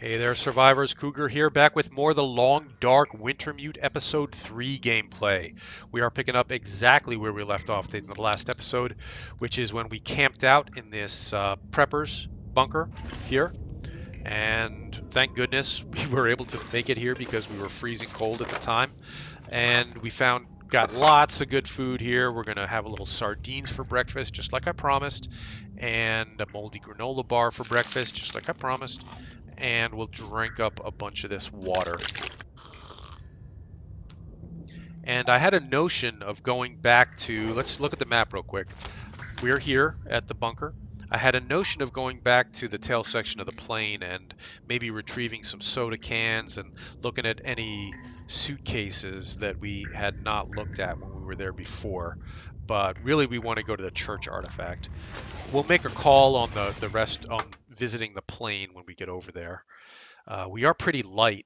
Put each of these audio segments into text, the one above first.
Hey there, survivors. Cougar here, back with more of the Long Dark Wintermute Episode 3 gameplay. We are picking up exactly where we left off in the last episode, which is when we camped out in this prepper's bunker here. And thank goodness we were able to make it here because we were freezing cold at the time. And we got lots of good food here. We're going to have a little sardines for breakfast, just like I promised, and a moldy granola bar for breakfast, just like I promised. And we'll drink up a bunch of this water. And I had a notion of going back to, let's look at the map real quick. We're here at the bunker. I had a notion of going back to the tail section of the plane and maybe retrieving some soda cans and looking at any suitcases that we had not looked at when we were there before. But really, we want to go to the church artifact. We'll make a call on the rest on visiting the plane when we get over there. We are pretty light.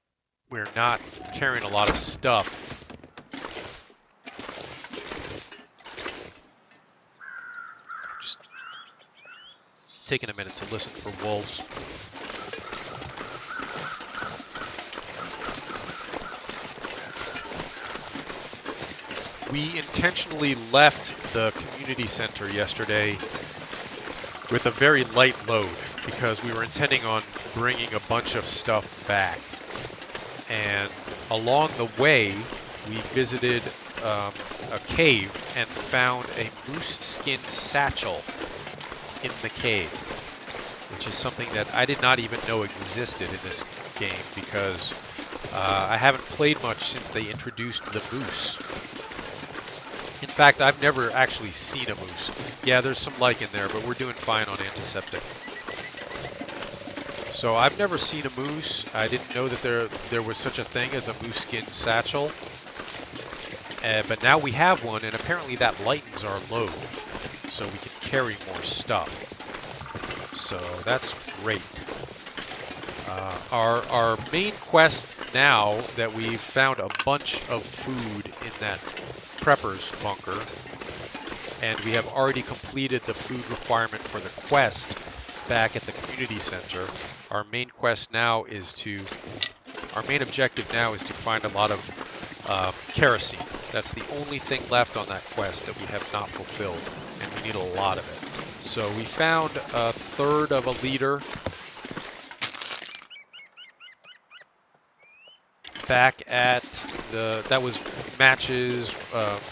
We're not carrying a lot of stuff. Just taking a minute to listen for wolves. We intentionally left the community center yesterday with a very light load because we were intending on bringing a bunch of stuff back. And along the way, we visited a cave and found a moose skin satchel in the cave, which is something that I did not even know existed in this game because I haven't played much since they introduced the moose. In fact, I've never actually seen a moose. Yeah, there's some lichen there, but we're doing fine on antiseptic. So I've never seen a moose. I didn't know that there was such a thing as a moose skin satchel. But now we have one, and apparently that lightens our load, so we can carry more stuff. So that's great. Our main quest now that we've found a bunch of food in that prepper's bunker, and we have already completed the food requirement for the quest back at the community center. Our main objective now is to find a lot of kerosene. That's the only thing left on that quest that we have not fulfilled, and we need a lot of it. So we found a third of a liter back at that was matches,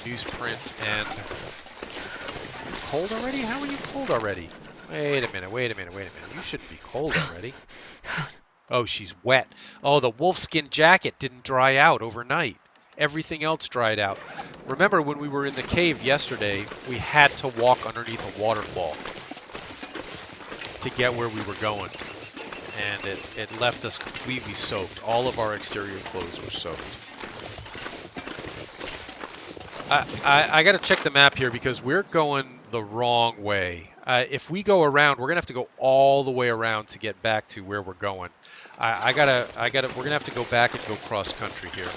newsprint, and cold already? How are you cold already? Wait a minute. You shouldn't be cold already. Oh, she's wet. Oh, the wolfskin jacket didn't dry out overnight. Everything else dried out. Remember when we were in the cave yesterday, we had to walk underneath a waterfall to get where we were going. And it left us completely soaked. All of our exterior clothes were soaked. I got to check the map here because we're going the wrong way. If we go around, we're gonna have to go all the way around to get back to where we're going. We're gonna have to go back and go cross country here.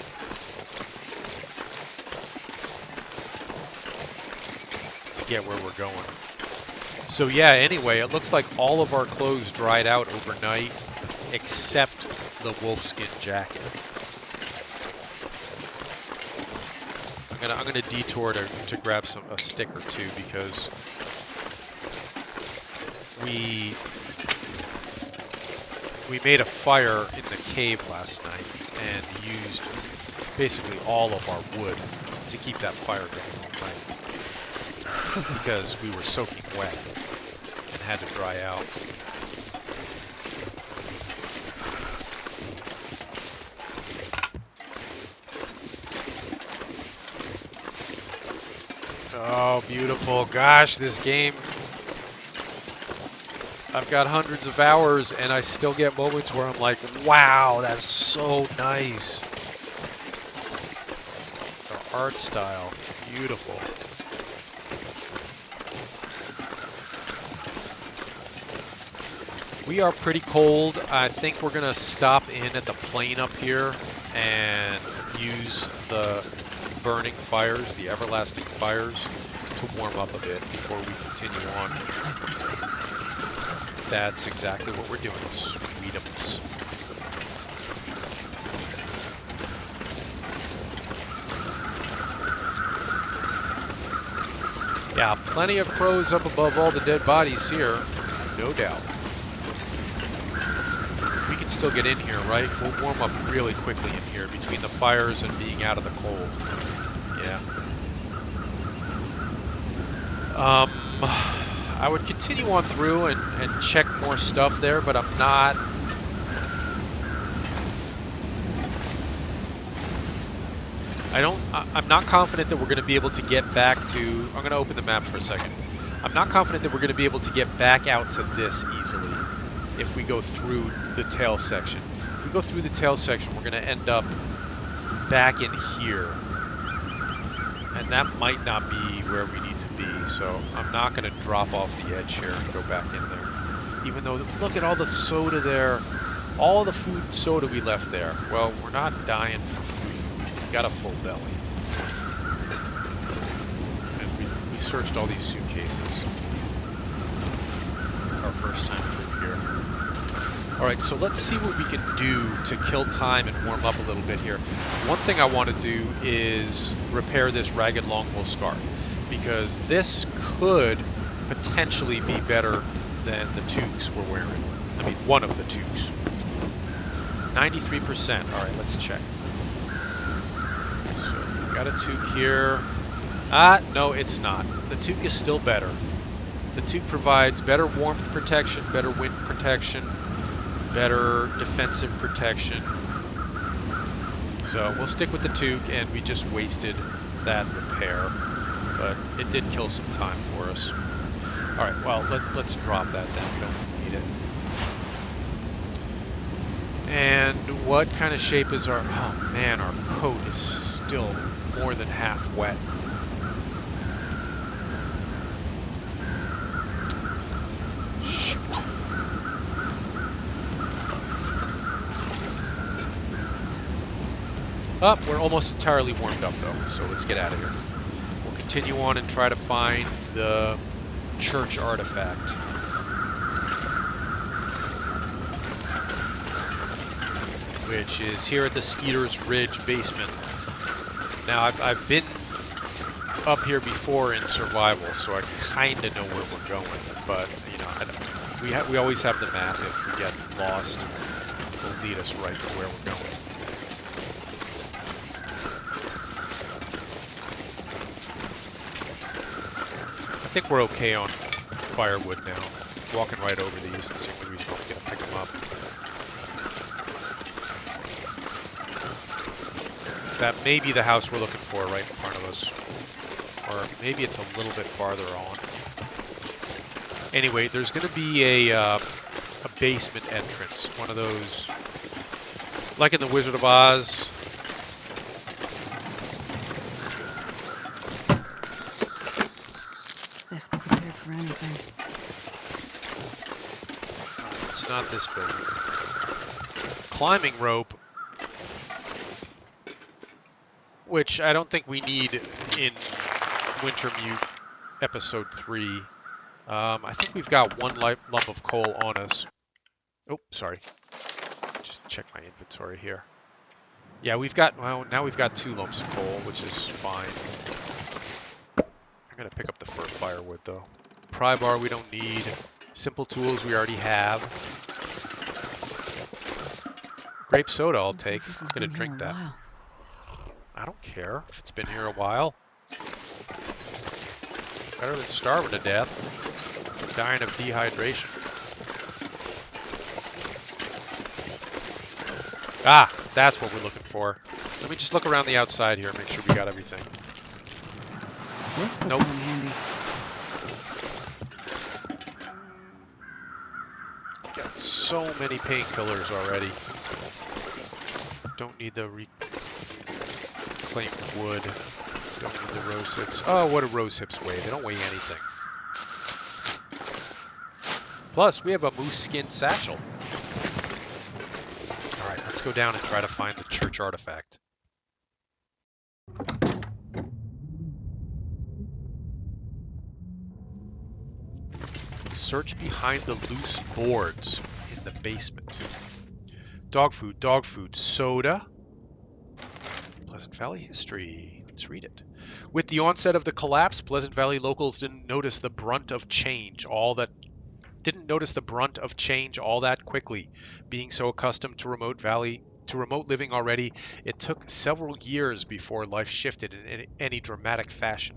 To get where we're going. So yeah, anyway, it looks like all of our clothes dried out overnight, except the wolfskin jacket. I'm gonna detour to grab a stick or two because we made a fire in the cave last night and used basically all of our wood to keep that fire going all night because we were soaking wet and had to dry out. Oh, beautiful. Gosh, this game. I've got hundreds of hours and I still get moments where I'm like, wow, that's so nice. The art style, beautiful. We are pretty cold. I think we're gonna stop in at the plane up here and use the burning fires, the everlasting fires, to warm up a bit before we continue on. That's exactly what we're doing, sweetums. Yeah, plenty of crows up above all the dead bodies here, no doubt. We can still get in here, right? We'll warm up really quickly in here between the fires and being out of the cold. Yeah. I would continue on through and check more stuff there, but I'm not... I'm not confident that we're going to be able to get back to... I'm going to open the map for a second. I'm not confident that we're going to be able to get back out to this easily if we go through the tail section. If we go through the tail section, we're going to end up back in here. And that might not be where we need to be, so I'm not going to drop off the edge here and go back in there. Even though, look at all the soda there. All the food and soda we left there. Well, we're not dying for food. We got a full belly. And we searched all these suitcases. Our first time through here. Alright, so let's see what we can do to kill time and warm up a little bit here. One thing I want to do is repair this ragged longbow scarf, because this could potentially be better than the toques we're wearing. I mean, one of the toques. 93%. Alright, let's check. So, we've got a toque here. No, it's not. The toque is still better. The toque provides better warmth protection, better wind protection, better defensive protection. So we'll stick with the toque, and we just wasted that repair, but it did kill some time for us. All right, well, let's drop that then. We don't need it. And what kind of shape is our... Oh man, our coat is still more than half wet. Oh, we're almost entirely warmed up though, so let's get out of here. We'll continue on and try to find the church artifact. Which is here at the Skeeter's Ridge basement. Now, I've been up here before in survival, so I kind of know where we're going. But, you know, we always have the map. If we get lost, it'll lead us right to where we're going. I think we're okay on firewood now. Walking right over these, that's the only reason I'm going to pick them up. That may be the house we're looking for right in front of us. Or maybe it's a little bit farther on. Anyway, there's going to be a basement entrance. One of those, like in the Wizard of Oz. Best be prepared for anything. It's not this building. Climbing rope, which I don't think we need in Wintermute episode 3. I think we've got one lump of coal on us. Oh, sorry. Just check my inventory here. Yeah, we've got, well, now we've got 2 lumps of coal, which is fine. I'm going to pick up the fir firewood, though. Pry bar we don't need. Simple tools we already have. Grape soda I'll take. I'm going to drink that. I don't care if it's been here a while. Better than starving to death. Dying of dehydration. Ah, that's what we're looking for. Let me just look around the outside here and make sure we got everything. This Nope. handy. Got so many painkillers already. Don't need the reclaimed wood. Don't need the rose hips. Oh, what do rose hips weigh? They don't weigh anything. Plus, we have a moose skin satchel. Alright, let's go down and try to find the church artifact. Search behind the loose boards in the basement. Dog food, soda. Pleasant Valley history. Let's read it. With the onset of the collapse, Pleasant Valley locals didn't notice the brunt of change all that quickly. Being so accustomed to remote living already, it took several years before life shifted in any dramatic fashion.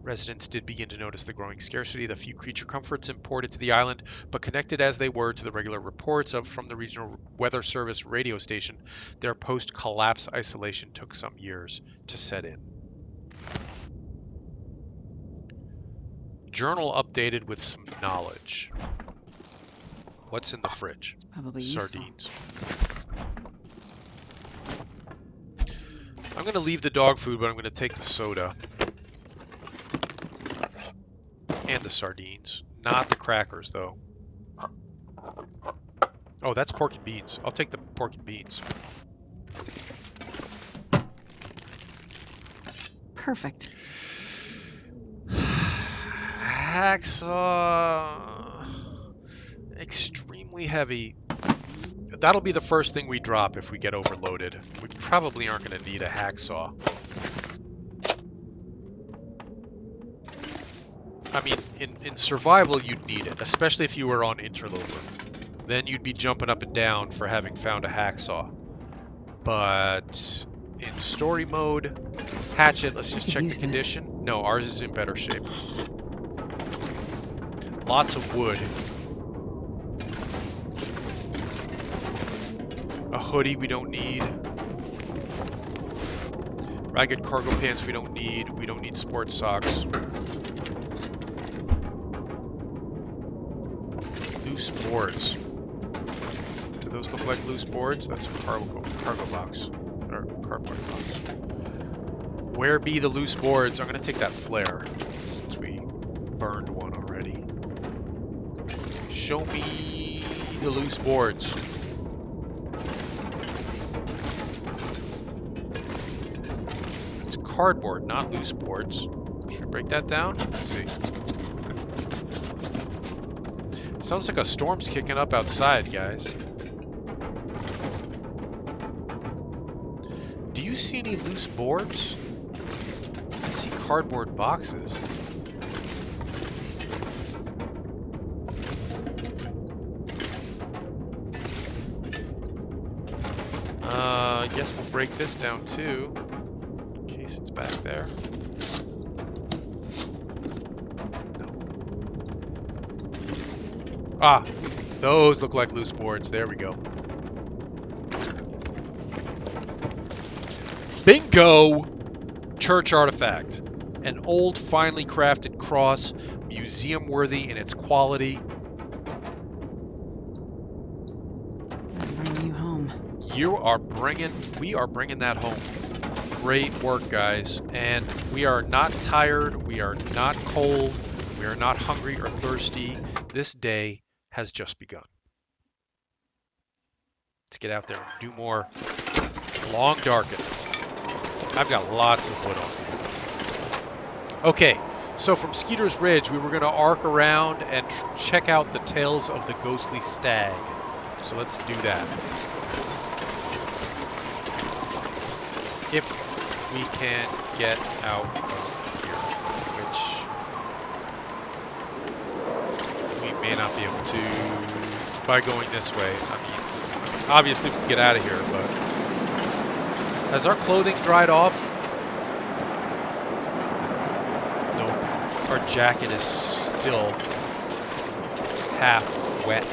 Residents did begin to notice the growing scarcity of the few creature comforts imported to the island, but connected as they were to the regular reports from the regional weather service radio station, their post-collapse isolation took some years to set in. Journal updated with some knowledge. What's in the fridge? Probably Sardines. I'm going to leave the dog food, but I'm going to take the soda. And the sardines. Not the crackers, though. Oh, that's pork and beans. I'll take the pork and beans. Perfect. Hacksaw. Extremely heavy. That'll be the first thing we drop if we get overloaded. We probably aren't going to need a hacksaw. I mean, in survival, you'd need it, especially if you were on Interloper. Then you'd be jumping up and down for having found a hacksaw. But in story mode, hatchet, let's just check the condition. No, ours is in better shape. Lots of wood. A hoodie we don't need. Ragged cargo pants we don't need. We don't need sports socks. Loose boards. Do those look like loose boards? That's a cargo box. Or cardboard box. Where be the loose boards? I'm going to take that flare, since we burned one already. Show me the loose boards. It's cardboard, not loose boards. Should we break that down? Let's see. Sounds like a storm's kicking up outside, guys. Do you see any loose boards? I see cardboard boxes. I guess we'll break this down too, in case it's back there. No. Ah, those look like loose boards. There we go. Bingo! Church artifact. An old, finely crafted cross, museum-worthy in its quality. Bring you home. We are bringing that home. Great work, guys. And we are not tired, we are not cold, we are not hungry or thirsty. This day has just begun. Let's get out there and do more long darken. I've got lots of wood on me. Okay, so from Skeeter's Ridge, we were going to arc around and check out the Tales of the Ghostly Stag. So let's do that. If we can get out of here, which we may not be able to by going this way. I mean, obviously we can get out of here, but has our clothing dried off? Nope. Our jacket is still half wet.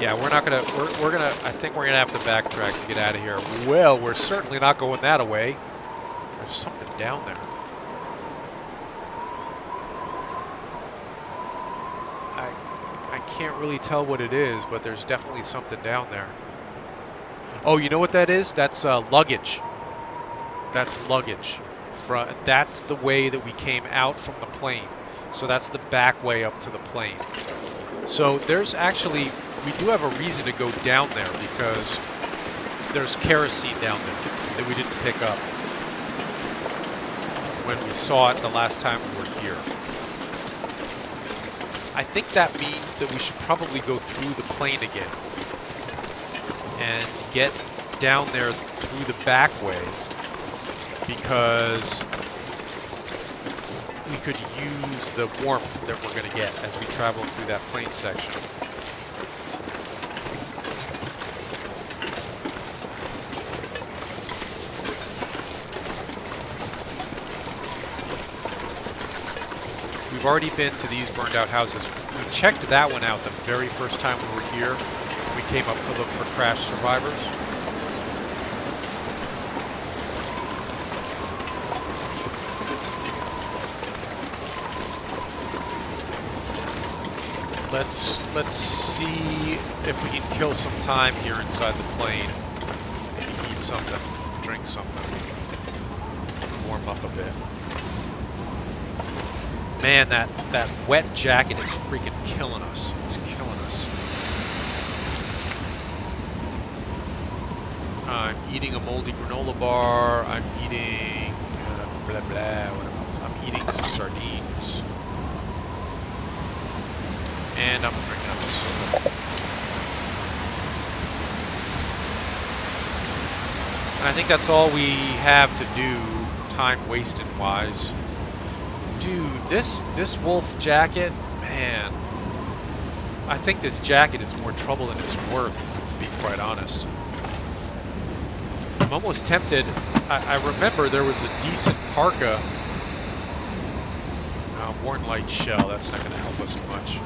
Yeah, we're not gonna. We're gonna. I think we're gonna have to backtrack to get out of here. Well, we're certainly not going that away. There's something down there. I can't really tell what it is, but there's definitely something down there. Oh, you know what that is? That's luggage. That's luggage. That's the way that we came out from the plane. So that's the back way up to the plane. So there's actually, we do have a reason to go down there because there's kerosene down there that we didn't pick up when we saw it the last time we were here. I think that means that we should probably go through the plane again and get down there through the back way because we could use the warmth that we're going to get as we travel through that plain section. We've already been to these burned out houses. We checked that one out the very first time we were here. We came up to look for crash survivors. Let's see if we can kill some time here inside the plane. Maybe eat something, drink something, warm up a bit. Man, that wet jacket is freaking killing us. It's killing us. I'm eating a moldy granola bar. I'm eating blah blah. What else? I'm eating some sardines. And I'm drinking up a soda. And I think that's all we have to do, time wasted wise. Dude, this wolf jacket, man. I think this jacket is more trouble than it's worth, to be quite honest. I'm almost tempted. I remember there was a decent parka. Worn light shell, that's not going to help us much.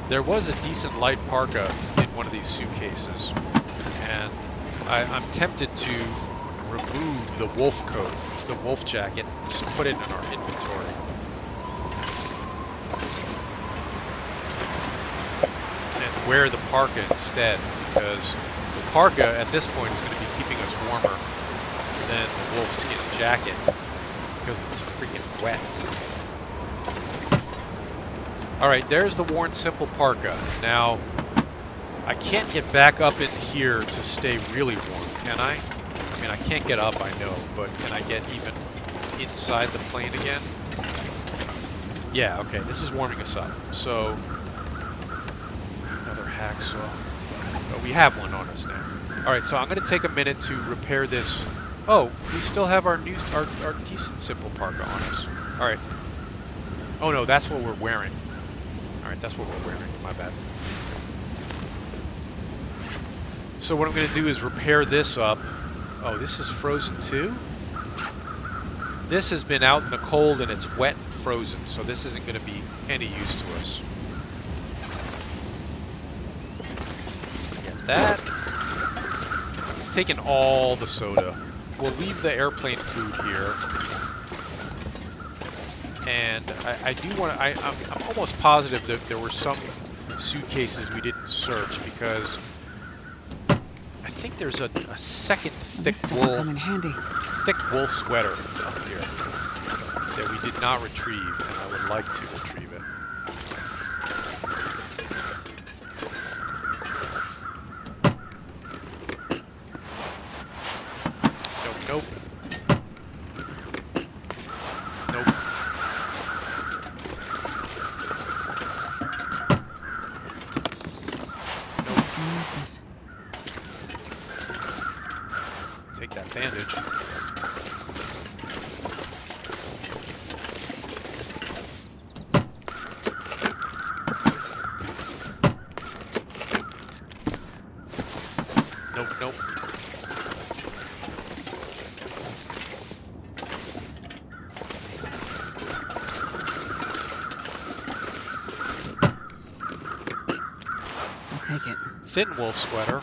There was a decent light parka in one of these suitcases, and I'm tempted to remove the wolf coat, the wolf jacket, just put it in our inventory. And wear the parka instead, because the parka at this point is going to be keeping us warmer than the wolf skin jacket, because it's freaking wet. Alright, there's the worn simple parka. Now, I can't get back up in here to stay really warm, can I? I mean, I can't get up, I know, but can I get even inside the plane again? Yeah, okay, this is warming us up. So, another hacksaw. Oh, we have one on us now. Alright, so I'm going to take a minute to repair this. Oh, we still have our decent simple parka on us. Alright. Oh no, that's what we're wearing. Alright, that's what we're wearing. My bad. So what I'm going to do is repair this up. Oh, this is frozen too? This has been out in the cold and it's wet and frozen, so this isn't going to be any use to us. Forget that. Taking all the soda. We'll leave the airplane food here. And I do want to, I'm almost positive that there were some suitcases we didn't search, because I think there's a second thick wool sweater up here that we did not retrieve, and I would like to retrieve it. Nope. Nope. Take that bandage. Nope, nope. I'll take it. Thin wool sweater.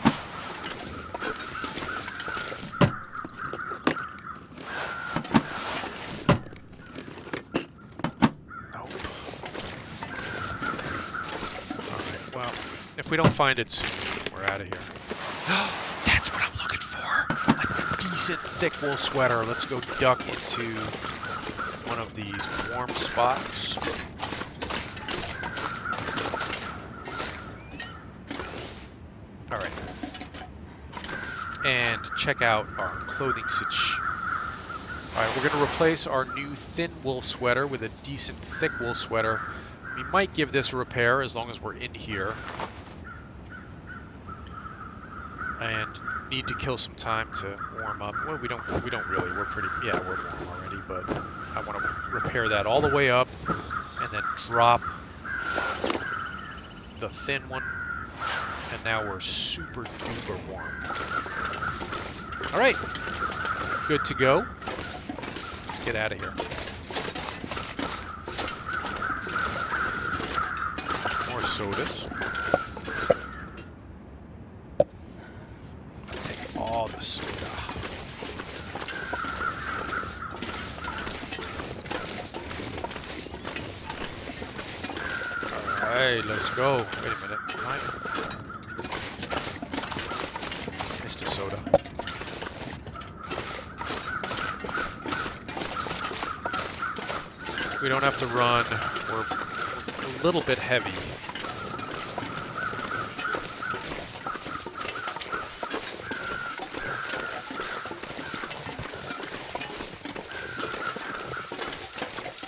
If we don't find it soon, we're out of here. That's what I'm looking for! A decent thick wool sweater. Let's go duck into one of these warm spots. Alright. And check out our clothing stitch. Alright, we're going to replace our new thin wool sweater with a decent thick wool sweater. We might give this a repair as long as we're in here. And need to kill some time to warm up. Well, we don't really. We're pretty, yeah, we're warm already, but I want to repair that all the way up and then drop the thin one, and now we're super duper warm. All right, good to go. Let's get out of here. More sodas. I'll take all the soda. Alright, let's go. Wait a minute. Missed a soda. We don't have to run. We're a little bit heavy.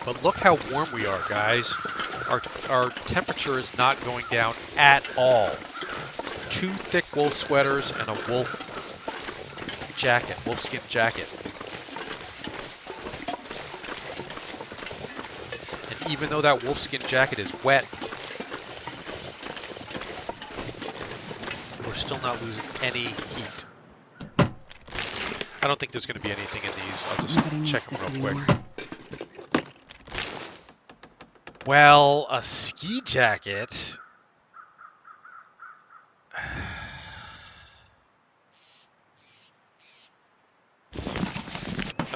But look how warm we are, guys. Our temperature is not going down at all. 2 thick wolf sweaters and a wolf jacket, wolfskin jacket. And even though that wolfskin jacket is wet, we're still not losing any heat. I don't think there's going to be anything in these. I'll just check them real quick. Well, a ski jacket.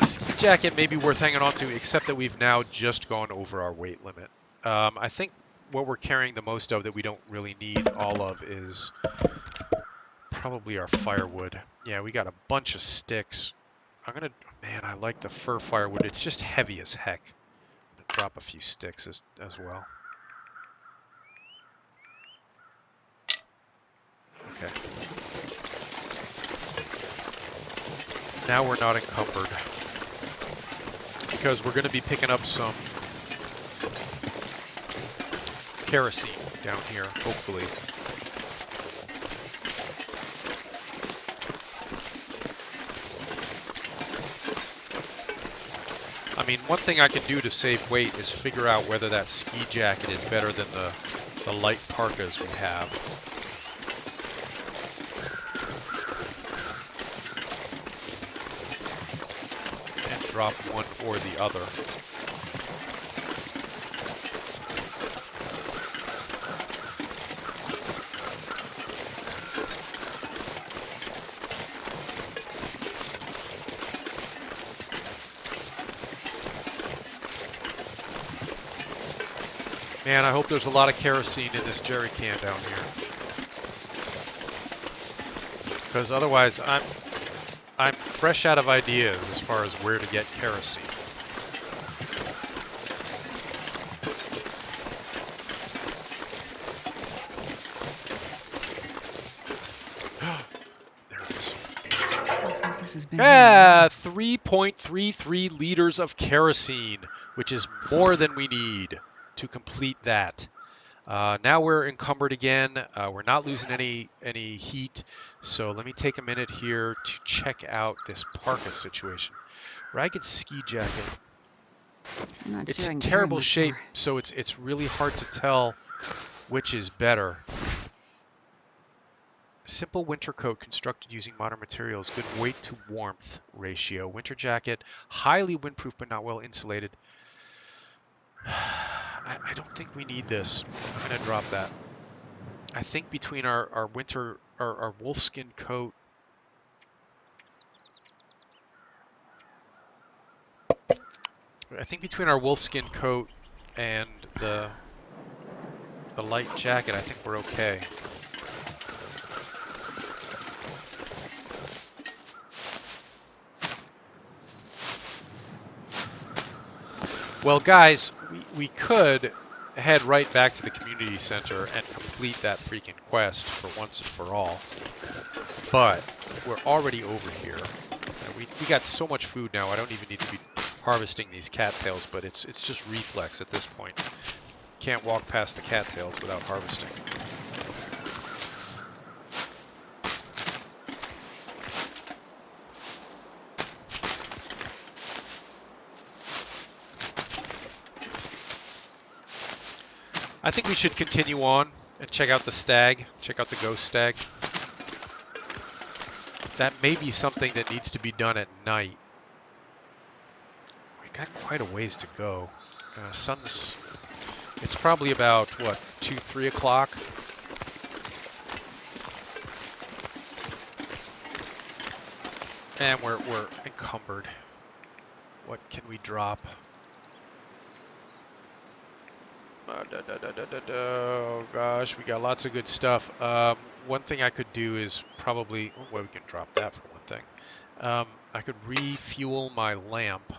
A ski jacket may be worth hanging on to, except that we've now just gone over our weight limit. I think what we're carrying the most of that we don't really need all of is probably our firewood. Yeah, we got a bunch of sticks. Man, I like the fir firewood. It's just heavy as heck. I'm gonna drop a few sticks as well. Okay. Now we're not encumbered. Because we're going to be picking up some kerosene down here, hopefully. I mean, one thing I can do to save weight is figure out whether that ski jacket is better than the light parkas we have. Drop one or the other. Man, I hope there's a lot of kerosene in this jerry can down here. Because otherwise I'm fresh out of ideas as far as where to get kerosene. There it is. Looks like this has been 3.33 liters of kerosene, which is more than we need to complete that. Now we're encumbered again. We're not losing any heat. So let me take a minute here to check out this parka situation. Ragged ski jacket. It's in terrible shape, so it's really hard to tell which is better. Simple winter coat constructed using modern materials. Good weight to warmth ratio. Winter jacket, highly windproof but not well insulated. I don't think we need this. I'm going to drop that. I think between our winter, our wolfskin coat. I think between our wolfskin coat and the light jacket, I think we're okay. Well, guys, we could head right back to the community center and complete that freaking quest for once and for all. But we're already over here. And we got so much food now, I don't even need to be harvesting these cattails, but it's just reflex at this point. Can't walk past the cattails without harvesting. I think we should continue on and check out the stag, check out the Ghost Stag. That may be something that needs to be done at night. We got quite a ways to go. Sun's, it's probably about, what, 2, 3 o'clock? And we're encumbered. What can we drop? Oh gosh, we got lots of good stuff. One thing I could do is probably, well, we can drop that for one thing. I could refuel my lamp.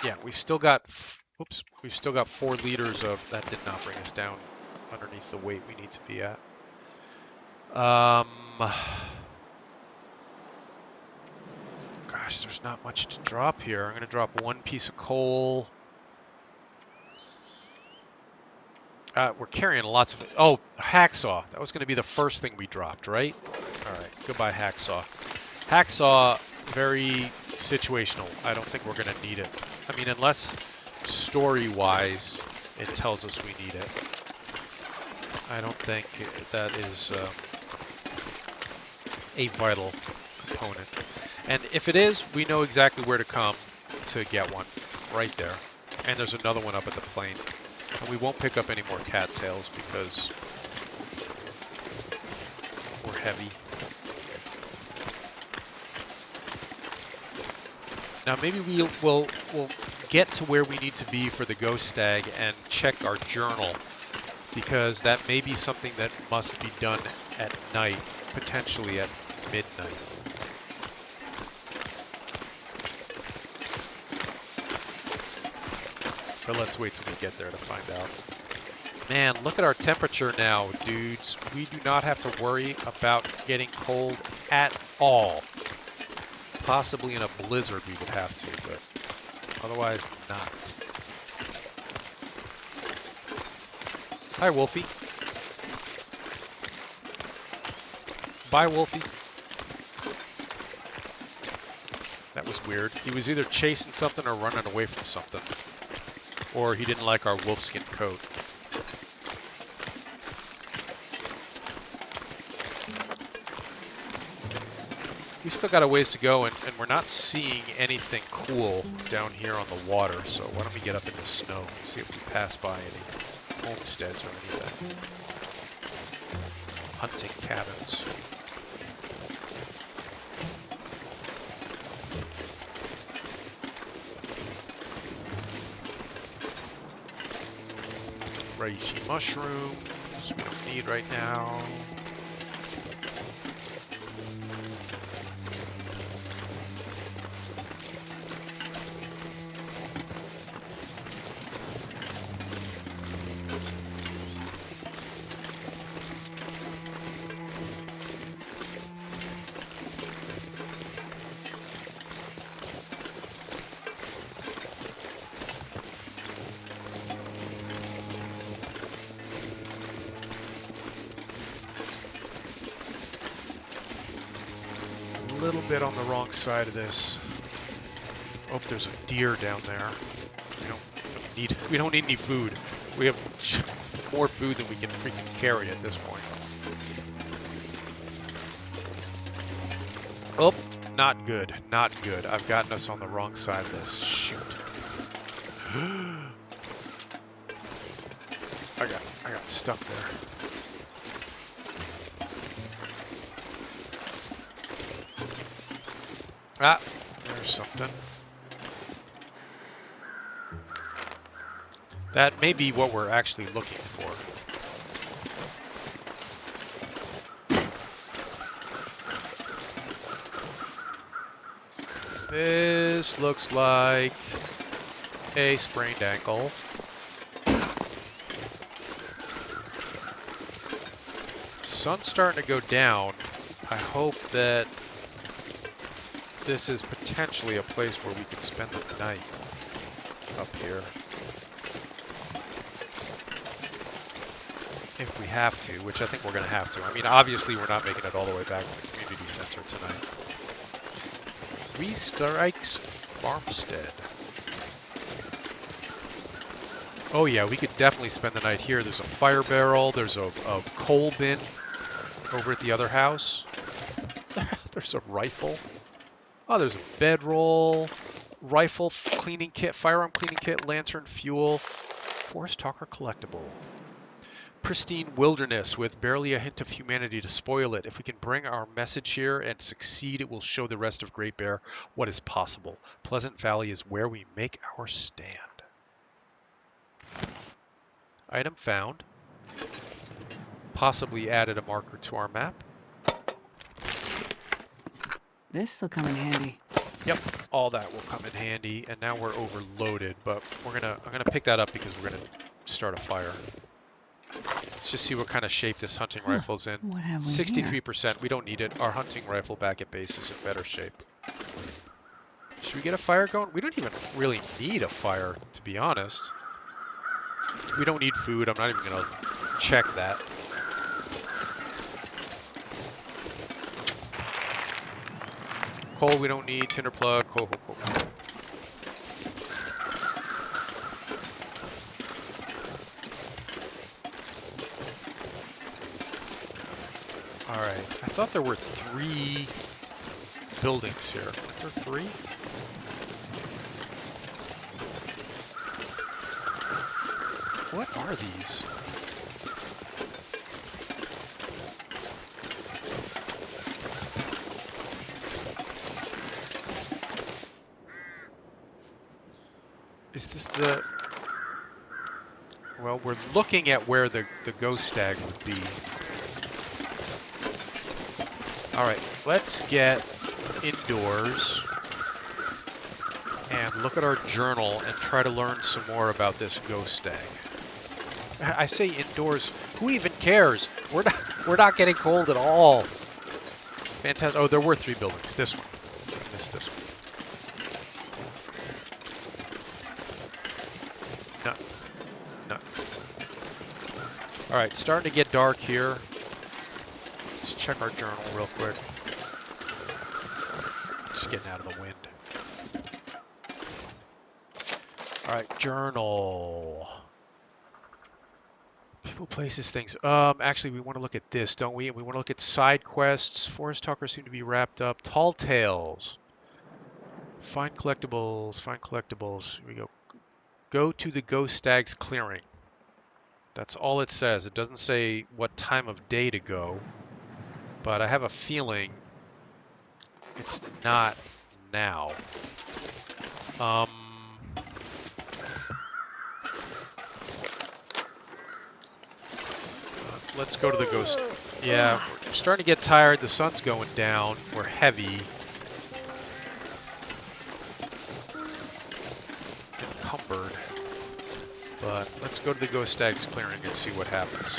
Yeah, we've still got, oops, we've still got 4 liters of, that did not bring us down underneath the weight we need to be at. Gosh, there's not much to drop here. I'm going to drop 1 piece of coal. We're carrying lots of... Oh, hacksaw. That was going to be the first thing we dropped, right? All right, goodbye, hacksaw. Hacksaw, very situational. I don't think we're going to need it. I mean, unless story-wise it tells us we need it. I don't think that is a vital component. And if it is, we know exactly where to come to get one. Right there. And there's another one up at the plane. And we won't pick up any more cattails because we're heavy. Now maybe we'll get to where we need to be for the Ghost Stag and check our journal, because that may be something that must be done at night, potentially at midnight. But let's wait till we get there to find out. Man, look at our temperature now, dudes. We do not have to worry about getting cold at all. Possibly in a blizzard we would have to, but otherwise not. Hi, Wolfie. Bye, Wolfie. That was weird. He was either chasing something or running away from something. Or he didn't like our wolfskin coat. We still got a ways to go, and we're not seeing anything cool down here on the water, so why don't we get up in the snow and see if we pass by any homesteads or anything. Hunting cabins. Reishi mushrooms, we don't need right now. A little bit on the wrong side of this. Oh, there's a deer down there. We don't need any food. We have more food than we can freaking carry at this point. Oh, not good. Not good. I've gotten us on the wrong side of this. Shoot. I got stuck there. Ah, there's something. That may be what we're actually looking for. This looks like a sprained ankle. Sun's starting to go down. I hope that this is potentially a place where we can spend the night up here. If we have to, which I think we're going to have to. I mean, obviously we're not making it all the way back to the community center tonight. 3 strikes, farmstead. Oh yeah, we could definitely spend the night here. There's a fire barrel. There's a coal bin over at the other house. There's a rifle. Oh, there's a bedroll, rifle cleaning kit, firearm cleaning kit, lantern, fuel, forest talker collectible. Pristine wilderness with barely a hint of humanity to spoil it. If we can bring our message here and succeed, it will show the rest of Great Bear what is possible. Pleasant Valley is where we make our stand. Item found. Possibly added a marker to our map. This'll come in handy. Yep, all that will come in handy, and now we're overloaded, but I'm gonna pick that up because we're gonna start a fire. Let's just see what kind of shape this hunting rifle's in. What have we 63%, we don't need it. Our hunting rifle back at base is in better shape. Should we get a fire going? We don't even really need a fire, to be honest. We don't need food, I'm not even gonna check that. Coal we don't need, tinder plug, coal. Alright, I thought there were 3 buildings here. Are there 3? What are these? Is this the... Well, we're looking at where the Ghost Stag would be. Alright, let's get indoors and look at our journal and try to learn some more about this Ghost Stag. I say indoors, who even cares? We're not getting cold at all. Fantastic. Oh, there were 3 buildings. This one. I missed this one. No. Alright, starting to get dark here. Let's check our journal real quick. Just getting out of the wind. Alright, journal. People, places, things. Actually, we want to look at this, don't we? We want to look at side quests. Forest talkers seem to be wrapped up. Tall tales. Find collectibles. Find collectibles. Here we go. Go to the Ghost Stag's clearing. That's all it says. It doesn't say what time of day to go. But I have a feeling it's not now. Let's go to the Ghost. Yeah, we're starting to get tired. The sun's going down. We're heavy. Encumbered. But let's go to the Ghost Stag's clearing and see what happens.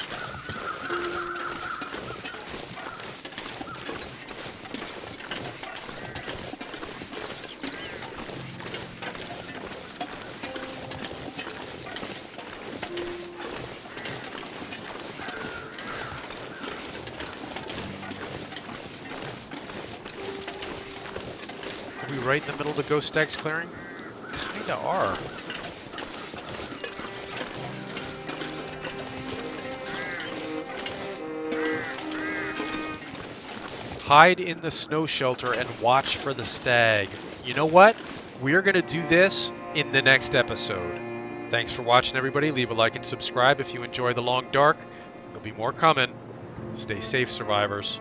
Are we right in the middle of the Ghost Stag's clearing? Kinda are. Hide in the snow shelter and watch for the stag. You know what? We're going to do this in the next episode. Thanks for watching, everybody. Leave a like and subscribe if you enjoy The Long Dark. There'll be more coming. Stay safe, survivors.